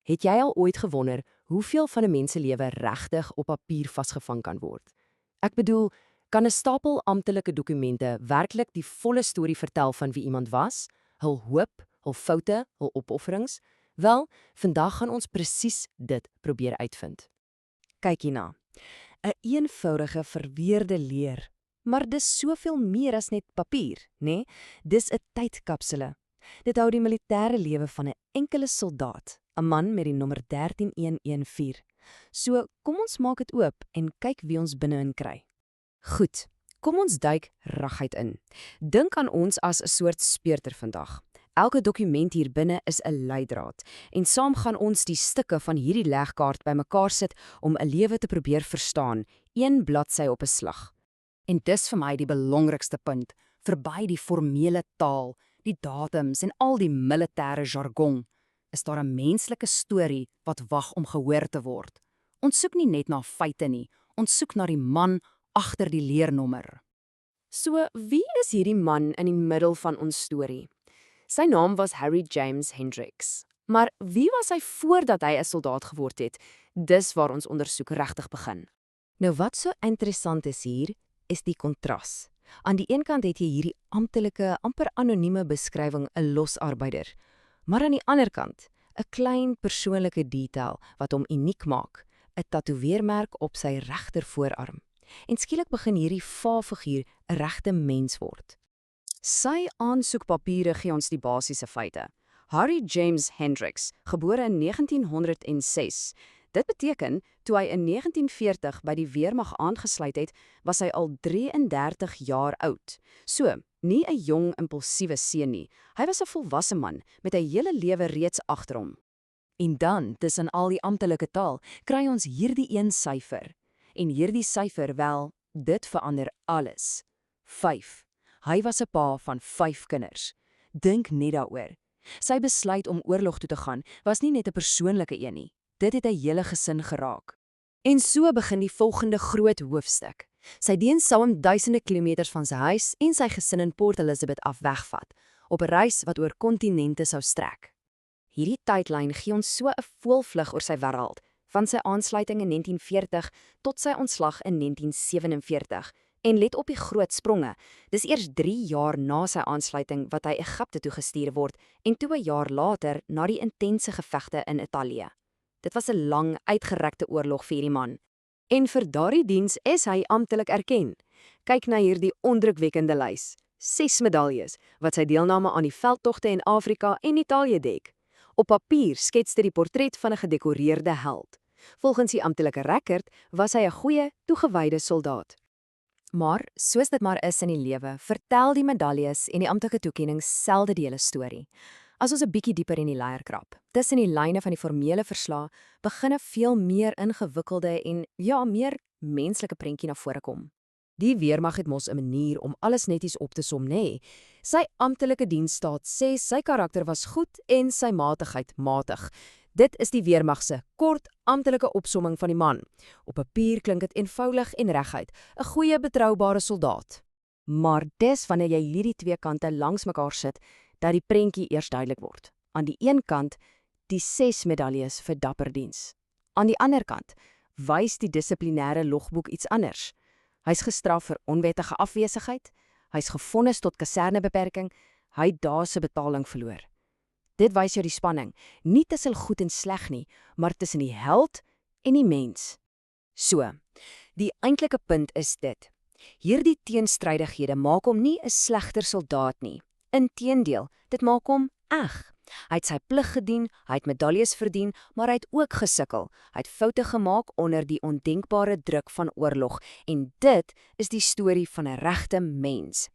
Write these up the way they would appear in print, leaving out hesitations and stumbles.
Het jy al ooit gewonder hoeveel van 'n mens se lewe regtig op papier vasgevang kan word? Ek bedoel, kan 'n stapel amptelike dokumente werklik die volle storie vertel van wie iemand was, hul hoop, hul foute, hul opofferings? Wel, vandag gaan ons presies dit probeer uitvind. Kyk hierna. 'n eenvoudige verweerde leer. Maar dis soveel meer as net papier, né? Dis 'n tydkapsule. Dit hou die militêre lewe van 'n enkele soldaat, 'n man met die nommer 13114. So, kom ons maak dit oop en kyk wie ons binne-in kry. Goed, kom ons duik reguit in. Dink aan ons as 'n soort speurder vandag. Elke dokument hier binne is 'n leidraad en saam gaan ons die stukke van hierdie legkaart bymekaar sit om 'n lewe te probeer verstaan, een bladsy op 'n slag. En dis vir my die belangrikste punt, verby die formele taal, die datums en al die militêre jargon, is daar 'n menslike storie wat wag om gehoor te word. Ons soek nie net na feite nie, ons soek na die man agter die leernommer. So, wie is hierdie man in die middel van ons storie? Sy naam was Harry James Hendricks. Maar wie was hy voordat hy 'n soldaat geword het? Dis waar ons ondersoek regtig begin. Nou wat so interessant is hier, is die kontras. Aan die een kant het jy hierdie amptelike, amper anonieme beskrywing 'n losarbeider, maar aan die ander kant 'n klein persoonlike detail wat hom uniek maak, 'n tatoeëermerk op sy regter voorarm. En skielik begin hierdie va-figuur 'n regte mens word. Sy aansoekpapiere gee ons die basiese feite. Harry James Hendricks, gebore in 1906. Dit beteken, toe hy in 1940 by die weermag aangesluit het, was hy al 33 jaar oud. So, nie 'n jong, impulsiewe seun nie. Hy was 'n volwasse man met 'n hele lewe reeds agter hom. En dan, tussen al die amptelike taal, kry ons hierdie een syfer. En hierdie syfer, wel, dit verander alles. 5. Hy was 'n pa van 5 kinders. Dink net daaroor. Sy besluit om oorlog toe te gaan was nie net 'n persoonlike een nie. Dit het 'n hele gesin geraak. En so begin die volgende groot hoofstuk. Sy diens sou hom duisende kilometers van sy huis en sy gesin in Port Elizabeth af wegvat, op 'n reis wat oor kontinente sou strek. Hierdie tydlyn gee ons so 'n voëlvlug oor sy wêreld, van sy aansluiting in 1940 tot sy ontslag in 1947. En let op die groot spronge. Dis eers 3 jaar na sy aansluiting wat hy Egipte toe gestuur word en toe 'n jaar later na die intense gevegte in Italië. Dit was 'n lang, uitgerekte oorlog vir hierdie man. En vir daardie diens is hy amptelik erken. Kyk na hierdie ondrukwekkende lys. 6 medaljes wat sy deelname aan die veldtogte in Afrika en Italië dek. Op papier skets dit die portret van 'n gedekoreerde held. Volgens die amptelike rekord was hy 'n goeie, toegewyde soldaat. Maar, soos dit maar is in die lewe, vertel die medaljes en die amptelike toekennings selde die hele storie. As ons 'n bietjie dieper in die leier krap, tussen die lyne van die formele verslae, begin 'n veel meer ingewikkelde en meer menslike prentjie na vore kom. Die weermag het mos 'n manier om alles netjies op te som, nê? Sy amptelike diensstaat sê sy karakter was goed en sy matigheid matig. Dit is die weermag se kort amptelike opsomming van die man. Op papier klink dit eenvoudig en reguit, 'n goeie, betroubare soldaat. Maar dis wanneer jy hierdie twee kante langs mekaar sit, dat die prentjie eers duidelik word. Aan die een kant die 6 medaljes vir dapper diens. Aan die ander kant wys die dissiplinêre logboek iets anders. Hy's gestraf vir onwettige afwesigheid, hy's gevonnis tot kasernebeperking, hy het dae se betaling verloor. Dit wys jou die spanning, nie tussen goed en sleg nie, maar tussen die held en die mens. So, die eintlike punt is dit. Hierdie teenstrydighede maak hom nie 'n slegter soldaat nie. Inteendeel, dit maak hom eg. Hy het sy plig gedien, hy het medaljes verdien, maar hy het ook gesukkel. Hy het foute gemaak onder die ondenkbare druk van oorlog en dit is die storie van 'n regte mens.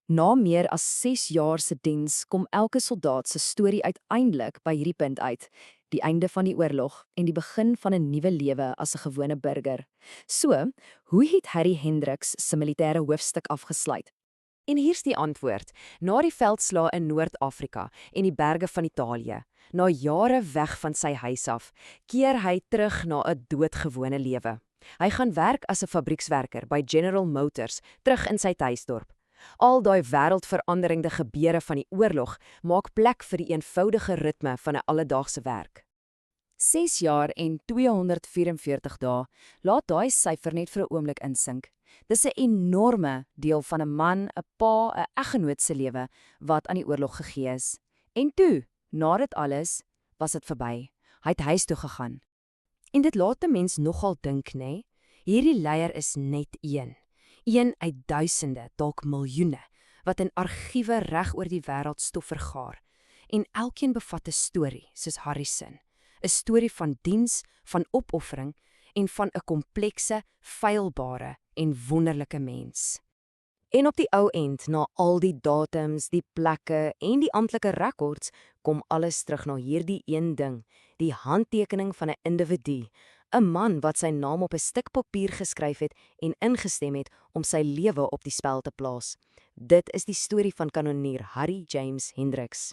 Na meer as 6 jaar se diens kom elke soldaat se storie uiteindelik by hierdie punt uit, die einde van die oorlog en die begin van 'n nuwe lewe as 'n gewone burger. So, hoe het Harry Hendricks se militêre hoofstuk afgesluit? En hier's die antwoord. Na die veldslae in Noord-Afrika en die berge van Italië, na jare weg van sy huis af, keer hy terug na 'n doodgewone lewe. Hy gaan werk as 'n fabriekswerker by General Motors, terug in sy tuisdorp. Al daai wêreldveranderende gebeure van die oorlog maak plek vir die eenvoudige ritme van 'n alledaagse werk. 6 jaar en 244 dae, laat daai syfer net vir 'n oomblik insink. Dis 'n enorme deel van 'n man, 'n pa, 'n eggenoot se lewe wat aan die oorlog gegee is. En toe, na dit alles, was dit verby. Hy het huis toe gegaan. En dit laat 'n mens nogal dink, nê? Hierdie leier is net een uit duisende, dalk miljoene, wat in argiewe reg oor die wêreld stof vergaar. En elkeen bevat 'n storie, soos Harry se. 'n Storie van diens, van opoffering en van 'n komplekse, feilbare en wonderlike mens. En op die ou end, na al die datums, die plekke en die amptelike rekords, kom alles terug na hierdie een ding, die handtekening van 'n individu, 'n man wat sy naam op 'n stuk papier geskryf het en ingestem het om sy lewe op die spel te plaas. Dit is die storie van kanonnier Harry James Hendricks.